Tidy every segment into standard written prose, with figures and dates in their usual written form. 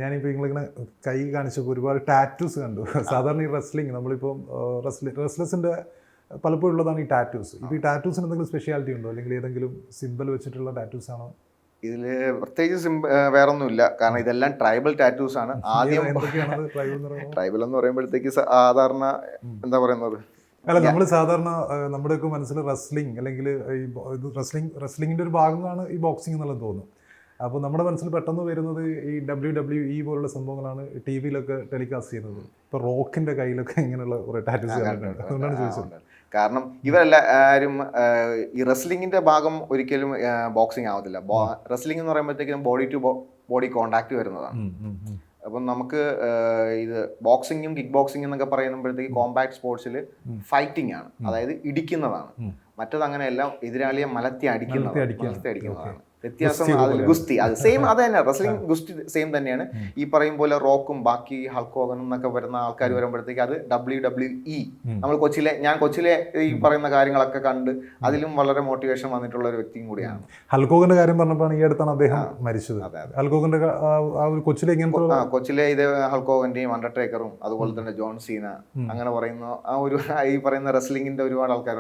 ഞാനിപ്പോൾ നിങ്ങളിങ്ങനെ കൈ കാണിച്ചപ്പോൾ ഒരുപാട് ടാറ്റൂസ് കണ്ടു. സാധാരണ ഈ റെസ്ലിംഗ് നമ്മളിപ്പോൾ റെസ്ലസിൻ്റെ പലപ്പോഴും ഉള്ളതാണ് ഈ ടാറ്റൂസ്. ഇപ്പോൾ ഈ ടാറ്റൂസിന് എന്തെങ്കിലും സ്പെഷ്യാലിറ്റി ഉണ്ടോ, അല്ലെങ്കിൽ ഏതെങ്കിലും സിമ്പിൾ വെച്ചിട്ടുള്ള ടാറ്റൂസ് ആണോ? ഇതിൽ പ്രത്യേകിച്ച് വേറൊന്നുമില്ല, കാരണം ഇതെല്ലാം ട്രൈബൽ ടാറ്റൂസ് ആണ്. ആദ്യം ട്രൈബൽ എന്ന് പറയുമ്പോഴത്തേക്ക് സാധാരണ എന്താ പറയുന്നത്, അല്ല നമ്മൾ സാധാരണ നമ്മുടെയൊക്കെ മനസ്സിൽ റെസ്ലിംഗ് അല്ലെങ്കിൽ ഈ റെസ്ലിങ്ങിൻ്റെ ഒരു ഭാഗമാണ് ഈ ബോക്സിംഗ് എന്നുള്ളത് തോന്നുന്നു. അപ്പോൾ നമ്മുടെ മനസ്സിൽ പെട്ടെന്ന് വരുന്നത് ഈ WWE പോലുള്ള സംഭവങ്ങളാണ് ടി വിയിലൊക്കെ ടെലികാസ്റ്റ് ചെയ്യുന്നത്. ഇപ്പോൾ റോക്കിൻ്റെ കയ്യിലൊക്കെ ഇങ്ങനെയുള്ള കുറേ ടാറ്റൂസ് കണ്ടിട്ടുണ്ട്. അതുകൊണ്ടാണ് ചോദിച്ചത്. കാരണം ഇവരെല്ലാവരും ഈ റെസ്ലിങ്ങിന്റെ ഭാഗം ഒരിക്കലും ബോക്സിംഗ് ആവത്തില്ല. റെസ്ലിംഗ് എന്ന് പറയുമ്പോഴത്തേക്കും ബോഡി ടു ബോഡി കോണ്ടാക്ട് വരുന്നതാണ്. അപ്പം നമുക്ക് ഇത് ബോക്സിങ്ങും കിക്ക് ബോക്സിംഗ് എന്നൊക്കെ പറയുമ്പോഴത്തേക്ക് കോമ്പാക്ട് സ്പോർട്സിൽ ഫൈറ്റിംഗ് ആണ്, അതായത് ഇടിക്കുന്നതാണ്. മറ്റത് അങ്ങനെയല്ല, എതിരാളിയെ മലത്തി അടിക്കുന്നതാണ്. വ്യത്യാസം ഗുസ്തി അത് സെയിം, അത് തന്നെ റെസ്ലിംഗ് ഗുസ്തി സെയിം തന്നെയാണ്. ഈ പറയും പോലെ റോക്കും ബാക്കി ഹൾക്ക് ഹോഗനും എന്നൊക്കെ വരുന്ന ആൾക്കാർ വരുമ്പോഴത്തേക്ക് അത് WWE. നമ്മൾ ഞാൻ കൊച്ചിലെ ഈ പറയുന്ന കാര്യങ്ങളൊക്കെ കണ്ട് അതിലും വളരെ മോട്ടിവേഷൻ വന്നിട്ടുള്ള ഒരു വ്യക്തിയും കൂടിയാണ്. ഹൾക്ക് ഹോഗന്റെ കാര്യം പറഞ്ഞപ്പോൾ ഈ അടുത്താണ് അദ്ദേഹം മരിച്ചത്. ഹൾക്ക് ഹോഗന്റെ കൊച്ചിലെ ഇത് ഹൾക്ക് ഹോഗന്റെയും അണ്ടർടേക്കറും അതുപോലെ തന്നെ ജോൺ സീന അങ്ങനെ പറയുന്ന ആ ഒരു ഈ പറയുന്ന റെസ്ലിംഗിന്റെ ഒരുപാട് ആൾക്കാർ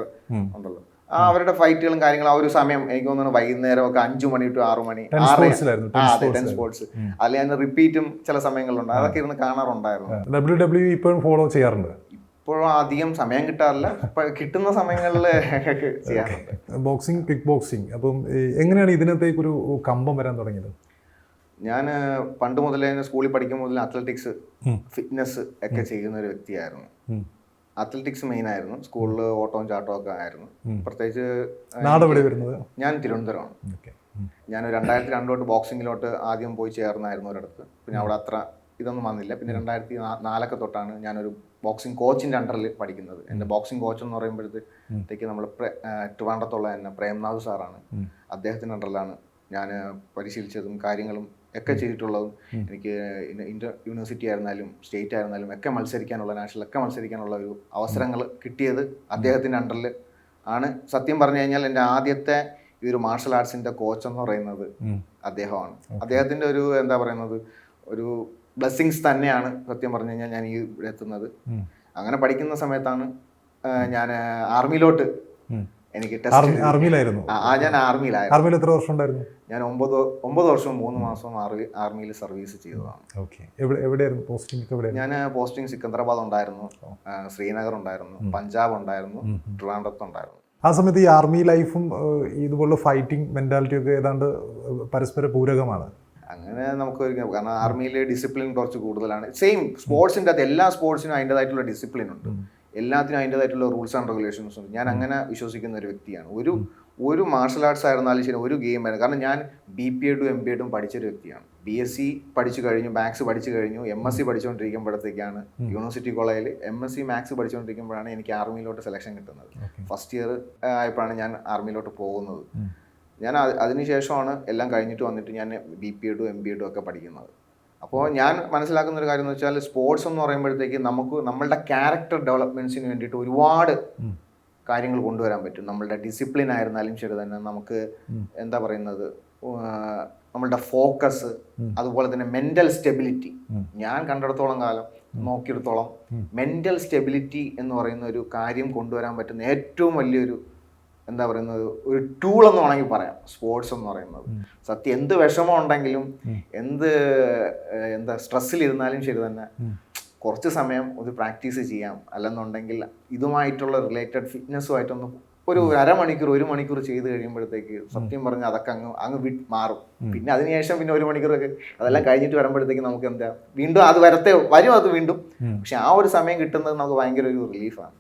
ഉണ്ടല്ലോ. അവരുടെ ഫൈറ്റുകളും കാര്യങ്ങളും ആ ഒരു സമയം എനിക്ക് തോന്നുന്നു വൈകുന്നേരം ഒക്കെ 5 മണി ടു 6 മണി 10 സ്പോർട്സ് അല്ലെങ്കിൽ അതിന് റിപ്പീറ്റും ചില സമയങ്ങളുണ്ട്. അതൊക്കെ ഇരുന്ന് കാണാറുണ്ടായിരുന്നു. WWE ഇപ്പോഴും ഫോളോ ചെയ്യാറുണ്ട്. ഇപ്പോഴും അധികം സമയം കിട്ടാറില്ല, കിട്ടുന്ന സമയങ്ങളിൽ ചെയ്യാറുണ്ട്. ബോക്സിംഗ്, കിക്ക് ബോക്സിംഗ്, അപ്പം എങ്ങനെയാണ് ഇതിനകത്തേക്കൊരു കമ്പം വരാൻ തുടങ്ങിയത്? ഞാൻ പണ്ട് മുതലേ സ്കൂളിൽ പഠിക്കുമ്പോൾ മുതൽ അത്ലറ്റിക്സ് ഫിറ്റ്നസ് ഒക്കെ ചെയ്യുന്ന ഒരു വ്യക്തിയായിരുന്നു. അത്ലറ്റിക്സ് മെയിൻ ആയിരുന്നു. സ്കൂളിൽ ഓട്ടവും ചാട്ടവും ഒക്കെ ആയിരുന്നു. പ്രത്യേകിച്ച് ഞാൻ തിരുവനന്തപുരമാണ്. ഞാൻ 2002 തൊട്ട് ബോക്സിങ്ങിലോട്ട് ആദ്യം പോയി ചേർന്നായിരുന്നു ഒരിടത്ത്. പിന്നെ അവിടെ അത്ര ഇതൊന്നും വന്നില്ല. പിന്നെ 2004 തൊട്ടാണ് ഞാനൊരു ബോക്സിംഗ് കോച്ചിൻ്റെ അണ്ടറിൽ പഠിക്കുന്നത്. എൻ്റെ ബോക്സിംഗ് കോച്ച് എന്ന് പറയുമ്പോഴത്തേക്ക് നമ്മൾ ട്രിവാൻഡ്രത്തുള്ള തന്നെ പ്രേംനാഥ് സാറാണ്. അദ്ദേഹത്തിൻ്റെ അണ്ടറിലാണ് ഞാൻ പരിശീലിച്ചതും കാര്യങ്ങളും ഒക്കെ ചെയ്തിട്ടുള്ളതും. എനിക്ക് യൂണിവേഴ്സിറ്റി ആയിരുന്നാലും സ്റ്റേറ്റ് ആയിരുന്നാലും ഒക്കെ മത്സരിക്കാനുള്ള, നാഷണലൊക്കെ മത്സരിക്കാനുള്ള ഒരു അവസരങ്ങൾ കിട്ടിയത് അദ്ദേഹത്തിൻ്റെ അണ്ടറിൽ ആണ്. സത്യം പറഞ്ഞു കഴിഞ്ഞാൽ എൻ്റെ ആദ്യത്തെ ഈ ഒരു മാർഷൽ ആർട്സിൻ്റെ കോച്ച് എന്ന് പറയുന്നത് അദ്ദേഹമാണ്. അദ്ദേഹത്തിൻ്റെ ഒരു എന്താ പറയുന്നത് ഒരു ബ്ലെസ്സിങ്സ് തന്നെയാണ് സത്യം പറഞ്ഞു കഴിഞ്ഞാൽ ഞാൻ ഈ ഇവിടെ എത്തുന്നത്. അങ്ങനെ പഠിക്കുന്ന സമയത്താണ് ഞാൻ ആർമിയിലോട്ട് എനിക്ക് ആർമിയിലായിരുന്നു. ഞാൻ ആർമിയിലായിരുന്നു. എത്ര വർഷം ഉണ്ടായിരുന്നു? ഞാൻ 9 വർഷവും 3 മാസവും ആർമിയിൽ സർവീസ് ചെയ്തതാണ്. ഞാൻ പോസ്റ്റിംഗ് സിക്കന്ദരാബാദ് ഉണ്ടായിരുന്നു, ശ്രീനഗർ ഉണ്ടായിരുന്നു, പഞ്ചാബ് ഉണ്ടായിരുന്നു, ട്രിവാൻഡ്രത്ത് ഉണ്ടായിരുന്നു. ആ സമയത്ത് ഈ ആർമി ലൈഫും ഇതുപോലുള്ള ഫൈറ്റിംഗ് മെന്റാലിറ്റി ഒക്കെ ഏതാണ്ട് പരസ്പര പൂരകമാണ്. അങ്ങനെ നമുക്ക് കാരണം ആർമിയിലെ ഡിസിപ്ലിൻ കുറച്ച് കൂടുതലാണ്. സെയിം സ്പോർട്സിൻ്റെ അത് എല്ലാ സ്പോർട്സിനും അതിൻ്റെതായിട്ടുള്ള ഡിസിപ്ലിൻ ഉണ്ട്, എല്ലാത്തിനും അതിൻ്റെതായിട്ടുള്ള റൂൾസ് ആൻഡ് റെഗുലേഷൻസ് ഉണ്ട്. ഞാൻ അങ്ങനെ വിശ്വസിക്കുന്ന ഒരു വ്യക്തിയാണ്. ഒരു മാർഷൽ ആർട്സ് ആയിരുന്നാലും ശരി, ഒരു ഗെയിം ആയിരുന്നു. കാരണം ഞാൻ BPED MPED പഠിച്ചൊരു വ്യക്തിയാണ്. BSc പഠിച്ചു കഴിഞ്ഞു, മാത്സ് പഠിച്ചു കഴിഞ്ഞു, MSc പഠിച്ചുകൊണ്ടിരിക്കുമ്പോഴത്തേക്കാണ് യൂണിവേഴ്സിറ്റി കോളേജിൽ MSc മാത്സ് പഠിച്ചുകൊണ്ടിരിക്കുമ്പോഴാണ് എനിക്ക് ആർമിയിലോട്ട് സെലക്ഷൻ കിട്ടുന്നത്. ഫസ്റ്റ് ഇയർ ആയപ്പോഴാണ് ഞാൻ ആർമിയിലോട്ട് പോകുന്നത്. ഞാൻ അതിനുശേഷമാണ് എല്ലാം കഴിഞ്ഞിട്ട് വന്നിട്ട് ഞാൻ BPED MPED ഒക്കെ പഠിക്കുന്നത്. അപ്പോൾ ഞാൻ മനസ്സിലാക്കുന്ന ഒരു കാര്യം എന്ന് വെച്ചാൽ സ്പോർട്സ് എന്ന് പറയുമ്പോഴത്തേക്ക് നമ്മളുടെ ക്യാരക്ടർ ഡെവലപ്മെൻറ്റ്സിന് വേണ്ടിയിട്ട് ഒരുപാട് കാര്യങ്ങൾ കൊണ്ടുവരാൻ പറ്റും. നമ്മളുടെ ഡിസിപ്ലിൻ ആയിരുന്നാലും ശരി തന്നെ, നമുക്ക് എന്താ പറയുന്നത് നമ്മളുടെ ഫോക്കസ്, അതുപോലെ തന്നെ മെൻ്റൽ സ്റ്റെബിലിറ്റി. ഞാൻ കണ്ടിടത്തോളം കാലം നോക്കിയെടുത്തോളം മെൻ്റൽ സ്റ്റെബിലിറ്റി എന്ന് പറയുന്ന ഒരു കാര്യം കൊണ്ടുവരാൻ പറ്റുന്ന ഏറ്റവും വലിയൊരു എന്താ പറയുന്നത് ഒരു ടൂൾ എന്ന് വേണമെങ്കിൽ പറയാം സ്പോർട്സ് എന്ന് പറയുന്നത്. സത്യം എന്ത് വിഷമം ഉണ്ടെങ്കിലും എന്താ സ്ട്രെസ്സിലിരുന്നാലും ശരി തന്നെ കുറച്ച് സമയം ഒരു പ്രാക്ടീസ് ചെയ്യാം. അല്ലെന്നുണ്ടെങ്കിൽ ഇതുമായിട്ടുള്ള റിലേറ്റഡ് ഫിറ്റ്നസ്സുമായിട്ടൊന്ന് ഒരു 1 മണിക്കൂർ ചെയ്ത് കഴിയുമ്പോഴത്തേക്ക് സത്യം പറഞ്ഞാൽ അതൊക്കെ അങ്ങ് മാറും. പിന്നെ അതിനുശേഷം പിന്നെ 1 മണിക്കൂറൊക്കെ അതെല്ലാം കഴിഞ്ഞിട്ട് വരുമ്പോഴത്തേക്ക് നമുക്ക് എന്താ വീണ്ടും അത് വരും അത് വീണ്ടും. പക്ഷെ ആ ഒരു സമയം കിട്ടുന്നത് നമുക്ക് ഭയങ്കര ഒരു റിലീഫാണ്.